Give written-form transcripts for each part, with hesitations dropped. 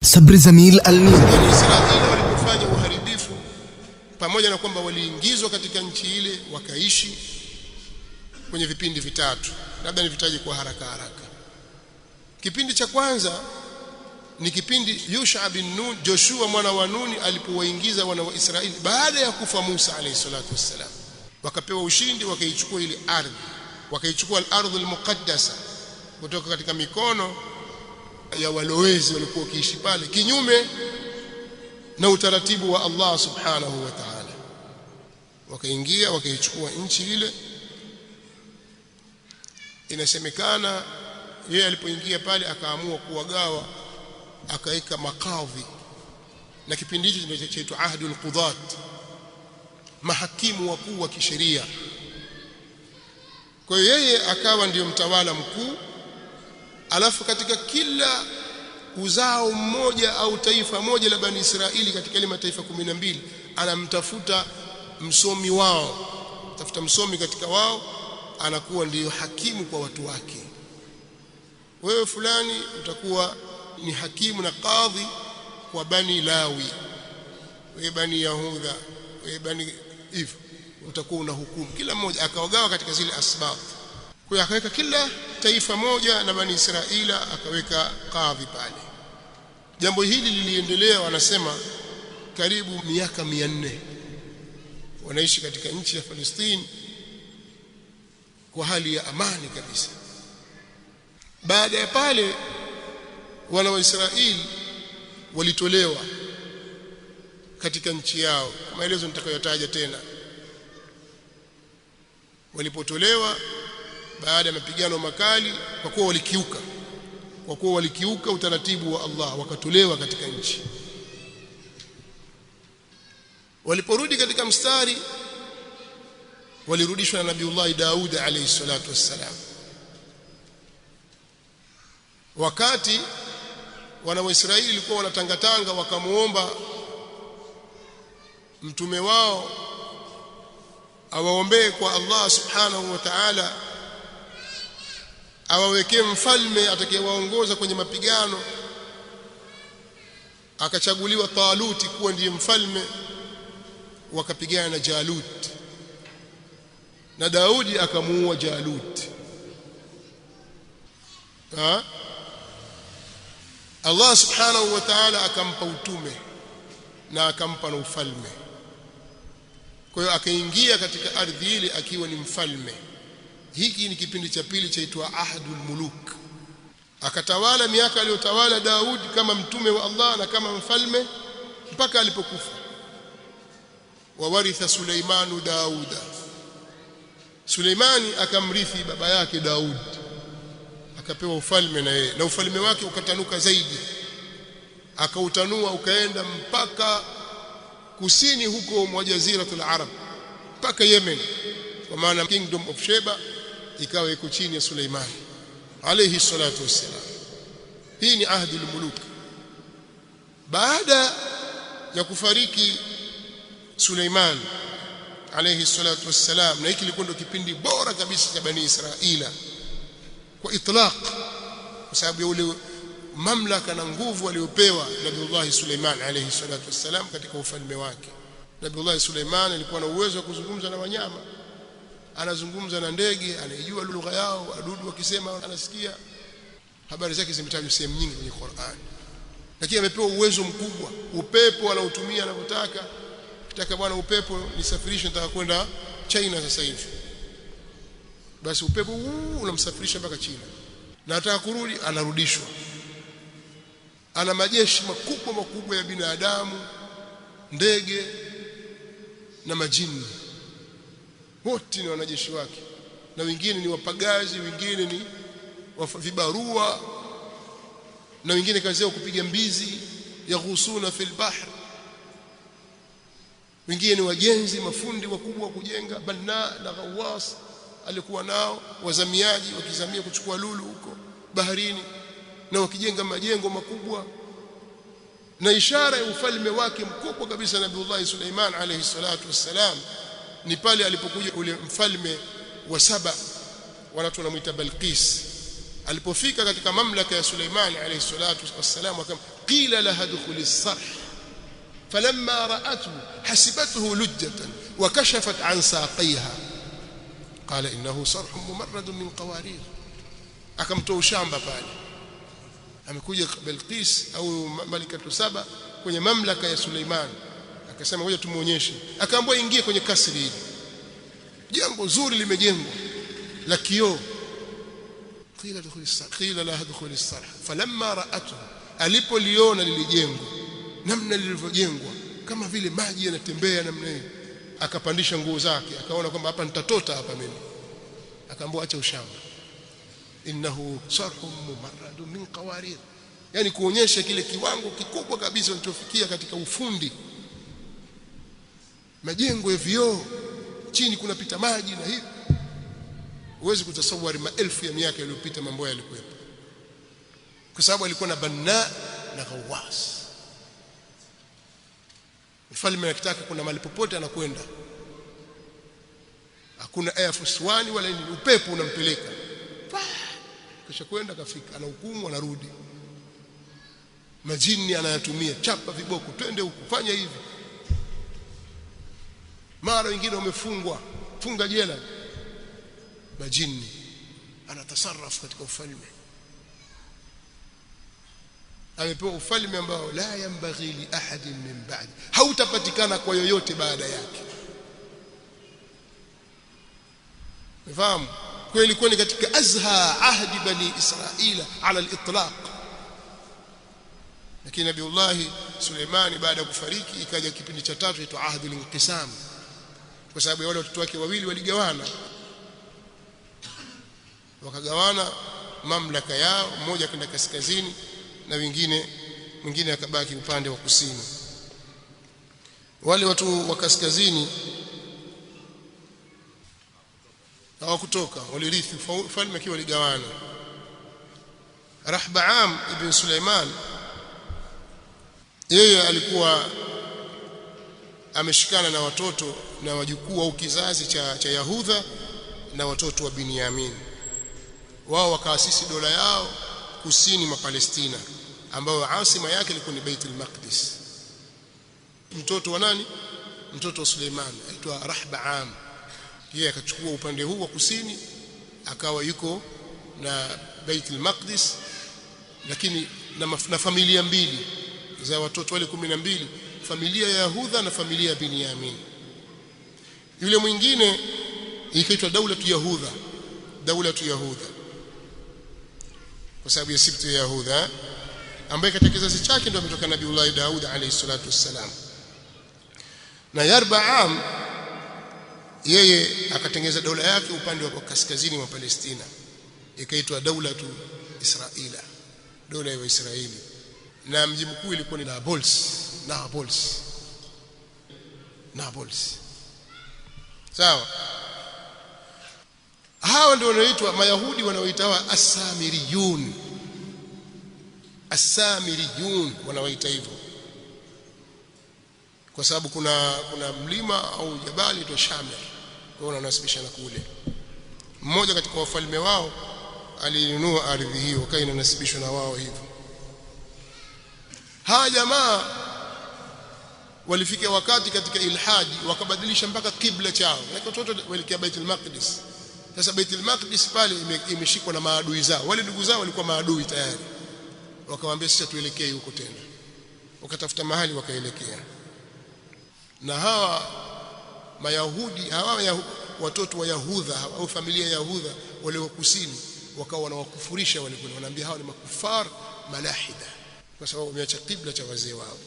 Sabri Zamil Al-Mizani. Israeli walipofanya uharibifu, pamoja na kwamba waliingizwa katika nchi ile wakaishi kwenye vipindi vitatu, labda nivitaje kwa haraka. Kipindi cha kwanza ni kipindi Yusha bin Nun, Joshua mwana wa Nuni alipowaingiza wana wa Israeli baada ya kufa Musa alayhi salatu wassalam, wakapewa ushindi, wakaichukua ile ardhi, wakaichukua al-ardh al-muqaddasa kutoka katika mikono ya walowezi walikuwa wakiishi pale kinyume na utaratibu wa Allah subhanahu wa ta'ala. Wakaingia wakaichukua nchi ile. Inasemekana yeye alipoingia pale akaamua kuwagawa, akaweka makadhi, na kipindi hicho kinachoitwa ahdul qudat, mahakimu wakuu wa kisheria. Kwa hiyo yeye akawa ndiyo mtawala mkuu, alafu katika kila uzao mmoja au taifa moja la Bani Israeli katika ile mataifa 12 anamtafuta msomi wao, tafuta msomi katika wao, anakuwa ndiyo hakimu kwa watu wake. Wewe fulani utakuwa ni hakimu na kadhi kwa Bani Lawi, wewe Bani Yahuda, wewe Bani hivyo, utakuwa una hukumu. Kila mmoja akawagawa katika zile asbab. Kwa hiyo akaweka kila taifa moja na Bani Israeli akaweka kadhi pale. Jambo hili liliendelea, wanasema karibu miaka 400 wanaishi katika nchi ya Palestina kwa hali ya amani kabisa. Baada ya pale wana wa Israeli walitolewa katika nchi yao, maelezo nitakayotaja tena. Walipotolewa baada ya mapigano makali, kwa kuwa walikiuka utaratibu wa Allah, wakatolewa katika nchi. Waliporudi katika mstari, walirudishwa na Nabiullah Daud alayhi salatu wassalam. Wakati wana wa Israeli walikuwa wanatangatanga, wakamuomba mtume wao awaombee kwa Allah subhanahu wa ta'ala awawekee mfalme atakayewaongoza kwenye mapigano. Akachaguliwa Taluti kuwa ndiye mfalme, wakapigana na Jalut, na Daudi akamuua Jalut. Allah subhanahu wa ta'ala akampa utume na akampa na ufalme. Kwa hiyo akaingia katika ardhi ile akiwa ni mfalme. Hiki ni kipindi cha pili chaitwa Ahdul Muluk. Akatawala miaka aliyotawala Daud kama mtume wa Allah na kama mfalme mpaka alipokufa. Wawaritha Suleimanu Dauda, Suleimani akamrithi baba yake Daud, akapewa ufalme na yeye, na ufalme wake ukatanuka zaidi, akautanua ukaenda mpaka kusini huko mwa Jaziratul Arab mpaka Yemen, kwa maana Kingdom of Sheba ikawa iko chini ya Suleimani alayhi salatu wassalam. Hii ni Ahdul Muluk. Baada ya kufariki Suleiman alayhi salatu wassalam, na hiki kilikuwa ndio kipindi bora kabisa cha Bani Israeli kwa itlaq, kwa sababu ya ule mamlaka na nguvu aliyopewa Nabiullah Suleiman alayhi salatu wassalam katika ufalme wake. Nabiullah Suleiman alikuwa na uwezo wa kuzungumza na wanyama, anazungumza na ndege, anajua lugha yao, wadudu wakisema anasikia. Habari zake zimetajwa sehemu nyingi kwenye Qur'an. Lakini amepewa uwezo mkubwa, upepo anaotumia anapotaka. Kitaka bwana upepo nisafirishe, nataka kwenda China sasa hivi, basi upepo unamsafirisha mpaka China, na nataka kurudi anarudishwa. Ana majeshi makubwa ya binadamu, ndege na majini, wote ni wanajeshi wake, na wengine ni wapagazi, wengine ni vibarua, na wengine kazi yao kupiga mbizi, yaghusuna fil bahr, wengine ni wajenzi, mafundi wakubwa wa kujenga, banna na ghawas alikuwa nao, wazamiaji wakizamia kuchukua lulu huko baharini, na wakijenga majengo makubwa. Na ishara ya ufalme wake mkubwa kabisa Nabiullah Suleiman alayhi salatu wassalam ni pale alipokuja ule mfalme wa Saba, watu wanamuita Balqis. Alipofika katika mamlaka ya Suleiman alayhi salatu wassalam, قيل لها ادخل الصرح فلما رأته حسبته لجة وكشفت عن ساقيها قال إنه صرح ممرد من قوارير. akamtoa shamba pale. Amekuja Bilqis au Malikatu Saba kwenye mamlaka ya Suleiman, akasema ngoja tumuonyeshe. Akaambiwa ingie kwenye kasri hili, jengo zuri limejengwa la kioo. qila la adkhul as-sarh falamma ra'atuhu, alipoliona lile jengo namna lilivyojengwa kama vile maji yanatembea namna hiyo, akapandisha nguo zake, akaona kwamba hapa nitatota hapa mimi. Akaambiwa acha ushamba, innahu sarhun mumarrad min qawarir, yani kuonyesha kile kiwango kikubwa kabisa walichofikia katika ufundi. Majengo ya vioo, chini kunapita maji na hivi. Huwezi kutasawari maelfu ya miaka iliyopita mambo yalikuwepo, kwa sababu alikuwa na banna na ghawas. Mfalme akitaka kuna mahali popote anakwenda, hakuna Air Force One wala nini, upepo unampeleka kisha kwenda kafika, anahukumu anarudi. Majini anayatumia, chapa viboko, twende huku, fanya hivi. Mara wengine wamefungwa, funga jela. Majini anatasarraf katika ufalme. Amepewa ufalme ambao la yambaghi li ahadin min ba'di, hautapatikana kwa yoyote baada yake. Unafahamu? Kwa ilikuwa ni katika azha ahdi bani Israila ala al-itlaq. Lakini Nabiullah Suleiman baada ya kufariki ikaja kipindi cha tatu itwa ahdul inqisam, kwa sababu wale watoto wake wawili waligawana, wakagawana mamlaka yao, mmoja akaenda kaskazini na mwingine akabaki upande wa kusini. Wale watu wa kaskazini hawakutoka, walirithi ufalme akiwa waligawana. Rahbaam ibn Suleiman yeye alikuwa ameshikana na watoto na wajukuu au kizazi cha Yahudha na watoto wa Binyamin. Wao wakaasisi dola yao kusini mwa Palestina, ambayo asima yake ilikuwa ni Baitul Maqdis. Mtoto wa nani? Mtoto wa Suleiman aitwa Rahbaam. Yeye akachukua upande huu wa kusini, akawa yuko na Baitul Maqdis, lakini na familia mbili za watoto wale 12, familia ya Yahudha na familia ya Binyamin. Yule mwingine ikaitwa Daulatu Yahudha kwa sababu ya sibti ya Yahudha, ambaye katika kizazi chake ndio ametoka Nabiullah Daud alayhi salatu wassalam. Na Yarbaam yeye akatengeza dola yake upande wa kaskazini wa Palestina, ikaitwa Daulatu Israila, dola ya Israeli, na mji mkuu ilikuwa ni Nablus. Sawa. Hawa ndio wanaoitwa Mayahudi, wanaoitwa As-Samiriyun wanaoita hivyo, kwa sababu kuna mlima au jabali tu Shamir, wao wanasibishana kule. Mmoja katika wafalme wao alinunua ardhi hiyo, kaina nasibishwa na wao hivyo. Hawa jamaa walifikia wakati katika ilhadi wakabadilisha mpaka kibla chao, na watoto walikia Baitul Maqdis. Sasa Baitul Maqdis pale imeshikwa na maadui zao, wale ndugu zao walikuwa maadui tayari. Wakawaambia sisi tuelekee huko tena, wakatafuta mahali wakaelekea. Na hawa Mayahudi, watoto wa Yahudha au familia ya Yahudha wale wa kusini, wakawa wanawakufurisha wale, wanaambia hawa ni makufar malahida, kwa sababu wameacha kibla cha wazee wao.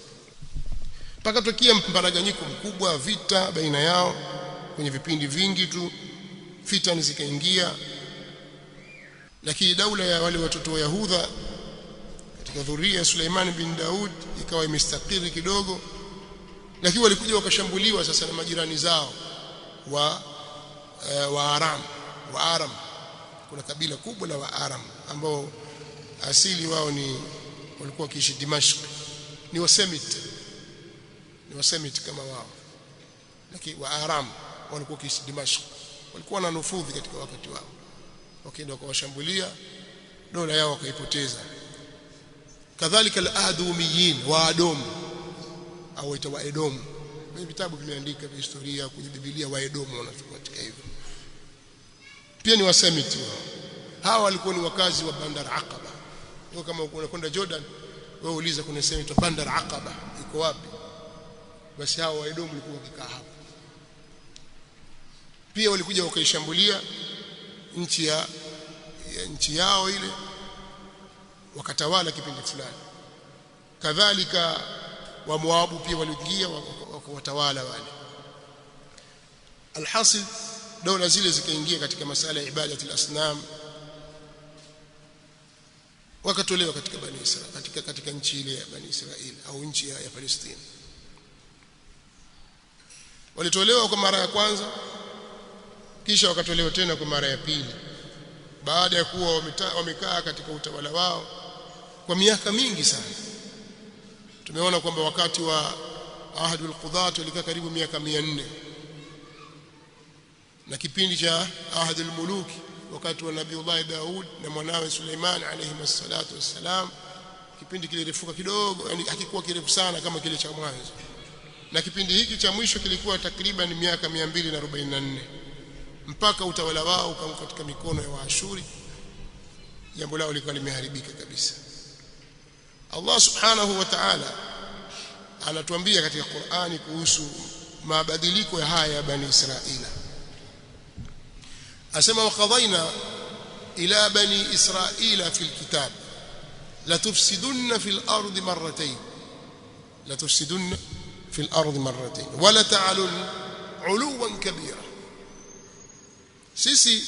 Mpaka tokea mparaganyiko mkubwa, vita baina yao kwenye vipindi vingi tu, fitani zikaingia. Lakini daula ya wale watoto wa Yahudha katika dhuria ya Suleiman bin Daud ikawa imestakiri kidogo, lakini walikuja wakashambuliwa sasa na majirani zao wa Aram. Kuna kabila kubwa la Waaram ambao asili wao walikuwa wakiishi Dimashq, ni Wasemit kama wao, lakini Waaram walikuwa wakiishi Dimashq, walikuwa na nufudhi katika wakati wao. Wakaenda wakawashambulia, dola yao wakaipoteza. kadhalika al-adumiyin wa Adom au wa Edom. Hivi vitabu vimeandika vya historia kwenye Biblia wa Edom wanafuatika hivyo. Pia ni Wasemiti wao. Hawa walikuwa ni wakazi wa Bandar Aqaba. Ndio kama unakwenda Jordan wewe uliza kuna sehemu inaitwa Bandar Aqaba iko wapi? Basi hao wa Edom walikuwa wakikaa hapo. Pia walikuja wakaishambulia nchi yao ile wakatawala kipindi fulani. Kadhalika wa Moabu pia waliingia wakawatawala wale. Alhasil dola zile zikaingia katika masala ya ibadati al-asnam, wakatolewa katika Bani Israil, katika nchi ile ya Bani Israil au nchi ya Palestina. Walitolewa kwa mara ya kwanza, kisha wakatolewa tena kwa mara ya pili, baada ya kuwa wamekaa katika utawala wao kwa miaka mingi sana. Tumeona kwamba wakati wa Ahdul Qudat walikaa karibu miaka 400, na kipindi cha Ahdul Muluk wakati wa Nabiiullah Daud na mwanawe Suleiman alayhi wassalatu wassalam, kipindi kilirefuka kidogo, yani hakikuwa kirefu sana kama kile cha mwanzo, na kipindi hiki cha mwisho kilikuwa takriban miaka 244 mpaka utawala wao ukawa katika mikono ya Waashuri. Jambo lao lilikuwa limeharibika kabisa. Allah subhanahu wa ta'ala anatuambia katika Qur'ani kuhusu mabadiliko ya haya ya Bani Israila. Asema waqadayna ila bani Israila fil kitab la tufsidunna fil ardi marratayn wa la ta'alun 'uluwan kabira. Sisi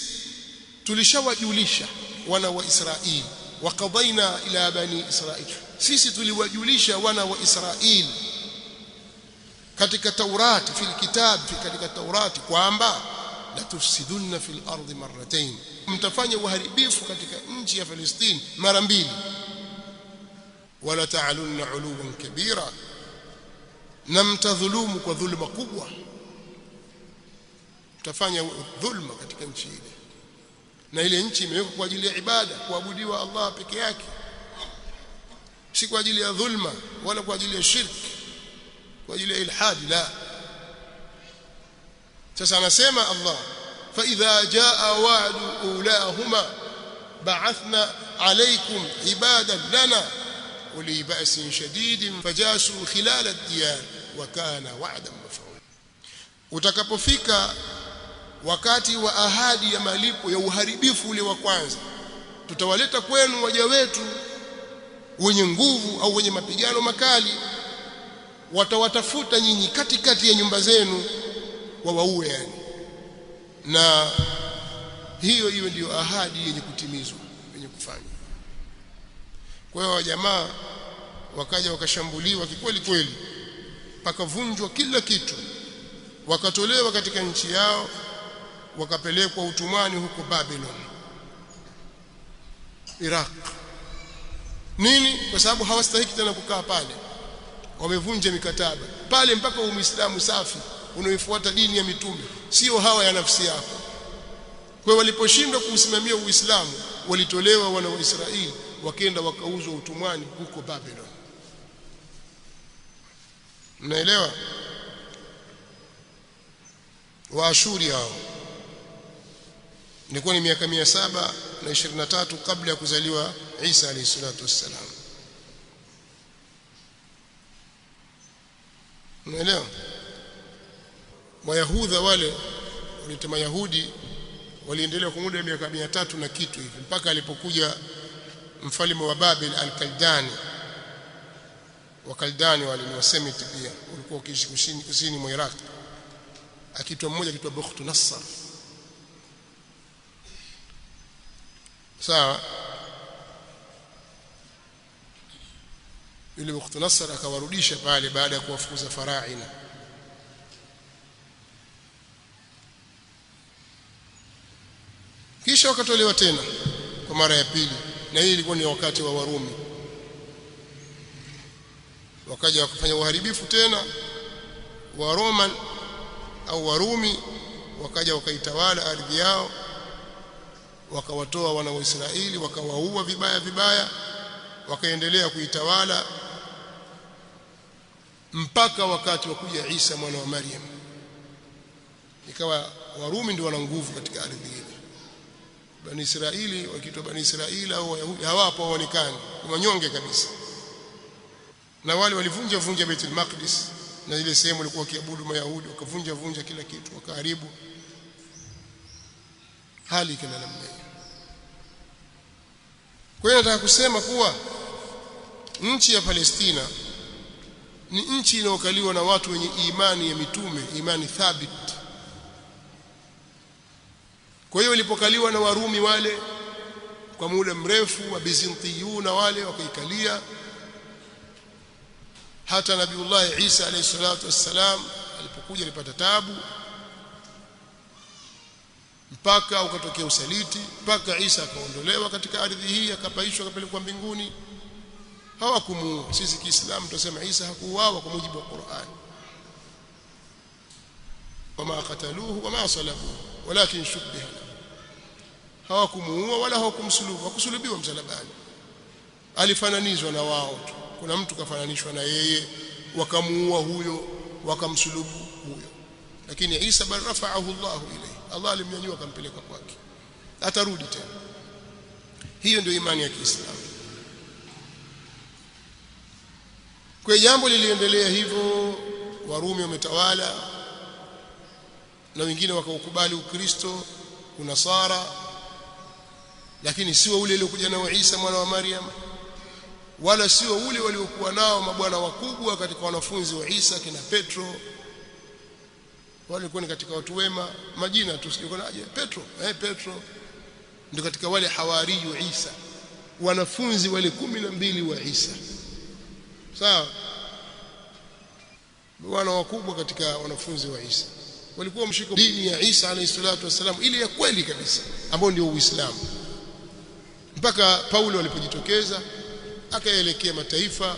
tulishawajulisha wana wa Israili, waqadayna ila bani Israila, sisi tuliwajulisha wana wa Israili katika Taurati, fil kitab, katika Taurati kwamba la tufsidunna fil ardi marratayn, mtafanya uharibifu katika nchi ya Palestina mara mbili, wala ta'alunna 'uluwan kabira, na mtadhulumu kwa dhulma kubwa, mtafanya dhulma katika nchi ile. Na ile nchi imewekwa kwa ajili ya ibada, kuabudiwa Allah peke yake, si kwa ajili ya dhulma wala kwa ajili ya shirki, kwa ajili ya ilhadi, la. Sasa anasema Allah, fa idha jaa wa'du ulahuma ba'athna alaykum ibadan lana uli ba'sin shadidin fajasu khilal ad-diyar wa kana wa'dan maf'ula. Utakapofika wakati wa ahadi ya malipo ya uharibifu ule wa kwanza, tutawaleta kwenu waja wetu wenye nguvu au wenye mapigano makali, watawatafuta nyinyi katikati ya nyumba zenu wawaue, yani. Na hiyo ndio ahadi yenye kutimizwa, yenye kufanywa. Kwa hiyo jamaa wakaja wakashambuliwa kikweli kweli, pakavunjwa kila kitu, wakatolewa katika nchi yao, wakapelekwa utumwani huko Babylon, Iraq. Nini? Kwa sababu hawastahiki tena kukaa pale, wamevunja mikataba pale, mpaka Uislamu safi unaoifuata dini ya mitume, sio hawa ya nafsi yako. Kwa waliposhindwa kuusimamia Uislamu, walitolewa wana wa Israeli, wakaenda wakauzwa utumwani huko Babylon. Mnaelewa? Waashuri hao ilikuwa ni miaka 723 kabla ya kuzaliwa Isa alayhi salatu wassalam. Unaelewa? Wayahudha wale waliita Mayahudi waliendelea kwa muda wa miaka 300 na kitu hivi, mpaka alipokuja mfalme wa Babel al-Kaldani. Wakaldani wale ni Wasemiti pia, walikuwa wakiishi kusini mwa Iraq, akiitwa mmoja akiitwa Bukhtu-Nassar. Sawa? Yule Bukhtu-Nassar akawarudisha pale baada ya kuwafukuza faraina. Kisha wakatolewa tena kwa mara ya pili, na hii ilikuwa ni wakati wa Warumi. Wakaja wakafanya uharibifu tena, wa Roman au Warumi wakaja wakaitawala ardhi yao, wakawatoa wana wa Israeli, wakawaua vibaya vibaya, wakaendelea kuitawala mpaka wakati wa kuja Isa mwana wa Maryam. Ikawa Warumi ndio wana nguvu katika ardhi ile. Bani Israili wakiitwa Bani Israili au Wayahudi hawapo, hawaonekani, wanyonge kabisa. Na wale walivunja Baitul Maqdis na ile sehemu walikuwa wakiabudu Mayahudi, wakavunja kila kitu, wakaharibu. Hali kana namna hiyo. Kwa hiyo nataka kusema kuwa nchi ya Palestina ni nchi inayokaliwa na watu wenye imani ya mitume, imani thabit. Kwa hiyo ilipokaliwa na Warumi wale kwa muda mrefu, wa Bizantiyuna wale wakaikalia, hata Nabiullah Isa alayhi salatu wassalam alipokuja alipata taabu, mpaka ukatokea usaliti, mpaka Isa akaondolewa katika ardhi hii, akapaishwa, akapelekwa mbinguni. Hawakumuua. Sisi Kiislamu tunasema Isa hakuuawa kwa mujibu wa Qur'an, wama qataluhu wama salabuhu walakin shubbiha. Hawakumuua wala hawakumsulubu, hakusulubiwa msalabani, alifananizwa na wao tu. Kuna mtu kafananishwa na yeye, wakamuua huyo, wakamsulubu huyo. Lakini Isa bal rafa'ahu Allah ilayhi, Allah alimnyanyua akampeleka kwake, atarudi tena. Hiyo ndio imani ya Kiislamu. Kwa jambo liliendelea hivyo, Warumi wametawala na wengine wakaukubali Ukristo, Unasara, lakini sio ule uliokuja nao Isa mwana wa Maryam, wala sio ule waliokuwa nao mabwana wakubwa katika wanafunzi wa Isa kina Petro. Wale walikuwa ni katika watu wema, majina tu sio aje Petro, Petro ndio katika wale hawari wa Isa, wanafunzi wale 12 wa Isa. Sawa, wana wakubwa katika wanafunzi wa Isa walikuwa mshiko dini ya Isa alayhi salatu wasalam, ile ya kweli kabisa ambayo ndio Uislamu. Mpaka Paulo alipojitokeza akaelekea mataifa,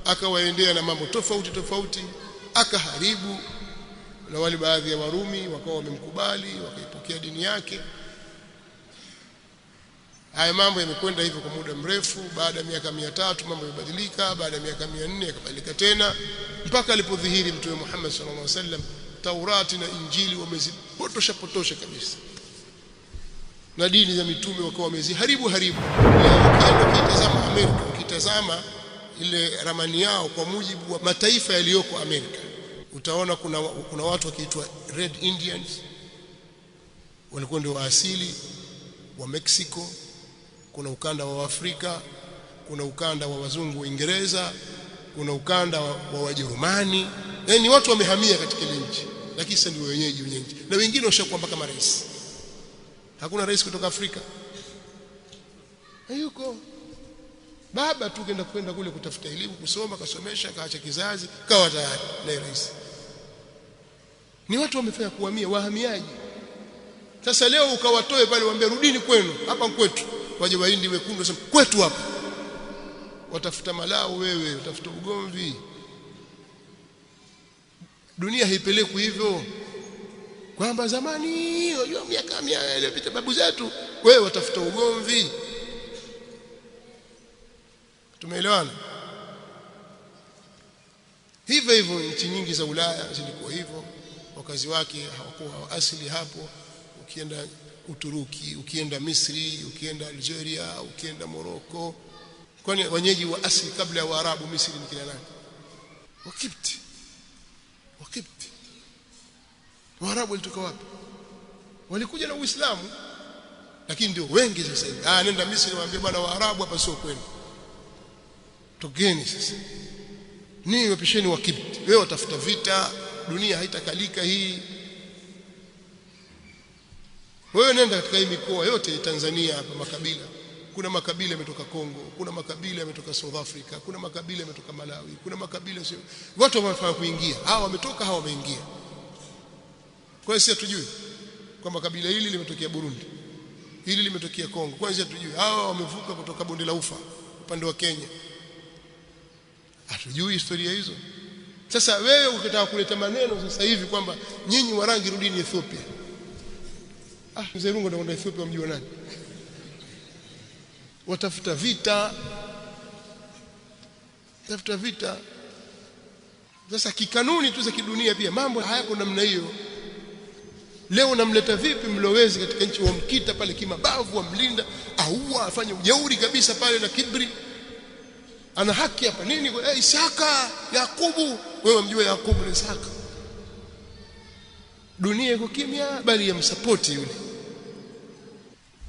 akawaendea na mambo tofauti, akaharibu, na wale baadhi ya Warumi wakawa wamemkubali, wakaipokea dini yake. Haya mambo yamekwenda hivyo kwa muda mrefu. Baada ya miaka 300 mambo yabadilika, baada ya miaka 400 yakabadilika tena, mpaka alipodhihiri Mtume Muhammad sallallahu alaihi wasallam. Taurati na Injili wamezipotosha kabisa, na dini za mitume wakawa wameziharibu. Leo ukitazama Amerika, ukitazama ile ramani yao kwa mujibu wa mataifa yaliyoko Amerika, utaona kuna watu wakiitwa Red Indians, walikuwa ndio asili wa Mexico. Kuna ukanda wa Afrika, kuna ukanda wa wazungu wa Uingereza, kuna ukanda wa Wajerumani. Yaani watu wamehamia katika ile nchi, lakini sasa ndio wenyeji nchi, na wengine washakuwa mpaka marais. Hakuna rais kutoka Afrika, hayuko. Baba tu kwenda kule kutafuta elimu, kusoma, kasomesha, kaacha kizazi, kawa tayari na rais. Ni watu wamefanya kuhamia, wahamiaji. Sasa leo ukawatoe pale, waambie rudini kwenu, hapa kwetu. Waje Wahindi wekundu wasema kwetu hapa, watafuta malao wewe, watafuta ugomvi. Dunia haipelekwi hivyo, kwamba zamani unajua miaka 100 iliyopita babu zetu, wewe watafuta ugomvi. Tumeelewana? Hivyo nchi nyingi za Ulaya zilikuwa hivyo, wakazi wake hawakuwa asili hapo. Ukienda Uturuki, ukienda Misri, ukienda Algeria, ukienda Morocco, kwani wenyeji wa asili kabla ya Waarabu Misri ni kina nani? Wakipti. Waarabu walitoka wapi? Walikuja na Uislamu, lakini ndio wengi sasa hivi. Nenda Misri waambie bwana Waarabu hapa sio kwenu, tokeni sasa. Ni wapisheni Wakipti. Wewe watafuta vita, dunia haitakalika hii. Wewe nenda katika hii mikoa yote ya Tanzania hapa, makabila. Kuna makabila yametoka Kongo, kuna makabila yametoka South Africa, kuna makabila yametoka Malawi, kuna makabila sio. Watu wanafanya kuingia, hawa wametoka, hawa wameingia. Kwa hiyo sisi hatujui kwamba kabila hili limetokea Burundi, hili limetokea Kongo. Kwa hiyo sisi hatujui hawa wamevuka kutoka bonde la Ufa upande wa Kenya. Hatujui historia hizo. Sasa wewe ukitaka kuleta maneno sasa hivi kwamba nyinyi Warangi rudini Ethiopia, Mzee Rungo ndio Ethiopia, mjua nani? Watafuta vita, tafuta vita. Sasa kikanuni tu za kidunia pia mambo hayako namna hiyo. Leo namleta vipi mlowezi katika nchi, wamkita pale kimabavu, wamlinda, aua, afanye ujeuri kabisa pale na kibri, ana haki hapa nini? Isaka, Yakubu, wewe mjue Yakubu ni Isaka. Dunia iko kimya, bali yamsapoti yule.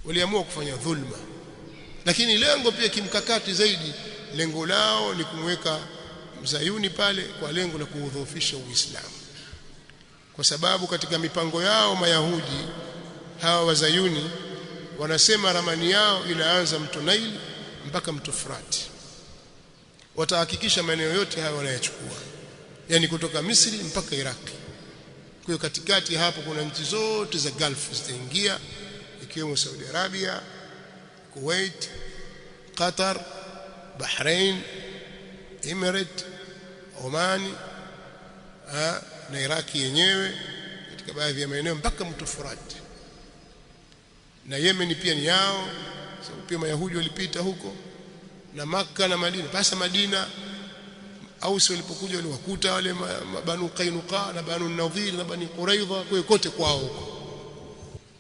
Waliamua kufanya dhulma, lakini lengo pia kimkakati zaidi, lengo lao ni kumweka Mzayuni pale kwa lengo la kuudhoofisha Uislamu, kwa sababu katika mipango yao Mayahudi hawa Wazayuni wanasema ramani yao inaanza mto Naili mpaka mto Frati. Watahakikisha maeneo yote haya wanayachukua, yani kutoka Misri mpaka Iraq. Kwa hiyo katikati hapo kuna nchi zote za Gulf zitaingia, ikiwemo Saudi Arabia, Kuwait, Qatar, Bahrain, Emirates, Oman na Iraki yenyewe katika baadhi ya maeneo mpaka mto Furat. Na Yemen pia ni yao, sababu pia Mayahudi walipita huko, na Makka na Madina. Basi Madina Ausi walipokuja waliwakuta wale Banu Qainuqa na Banu Nadhir na Bani Quraidha, kwa kote kwao huko,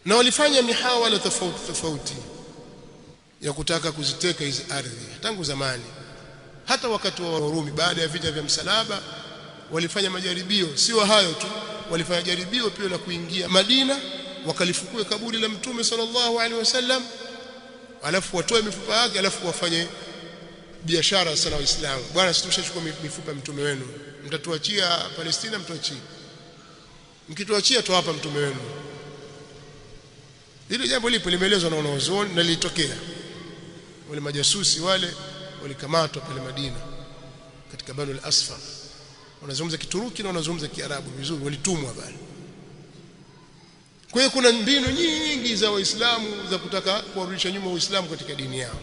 na walifanya mihawala tofauti ya kutaka kuziteka hizi ardhi tangu zamani. Hata wakati wa Warumi baada ya vita vya msalaba walifanya majaribio. Sio hayo tu, walifanya jaribio pia la kuingia Madina, wakalifukue kaburi la Mtume sallallahu alaihi wasallam, alafu watoe mifupa yake, alafu wafanye biashara sana Waislamu. Bwana, sisi tushachukua mifupa Mtume wenu, mtatuachia Palestina, mtuachie. Mkituachia tuwapa Mtume wenu. Hili jambo lipo, limeelezwa na wanazuoni na lilitokea. Wale majasusi wale walikamatwa pale Madina katika Banu al-Asfar, wanazungumza Kituruki na wanazungumza Kiarabu vizuri, walitumwa pale. Kwa hiyo kuna mbinu nyingi za Waislamu za kutaka kuwarudisha nyuma Uislamu katika dini yao.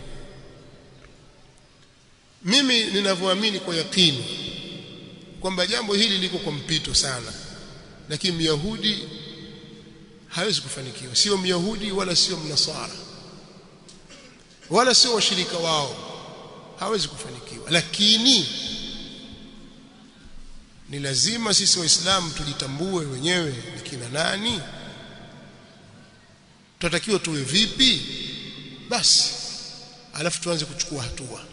Mimi ninavyoamini kwa yakini kwamba jambo hili liko kwa mpito sana, lakini Myahudi hawezi kufanikiwa. Sio Myahudi wala sio Mnasara wala sio washirika wao, hawezi kufanikiwa. Lakini ni lazima sisi Waislamu tujitambue wenyewe ni kina nani, tunatakiwa tuwe vipi, basi alafu tuanze kuchukua hatua.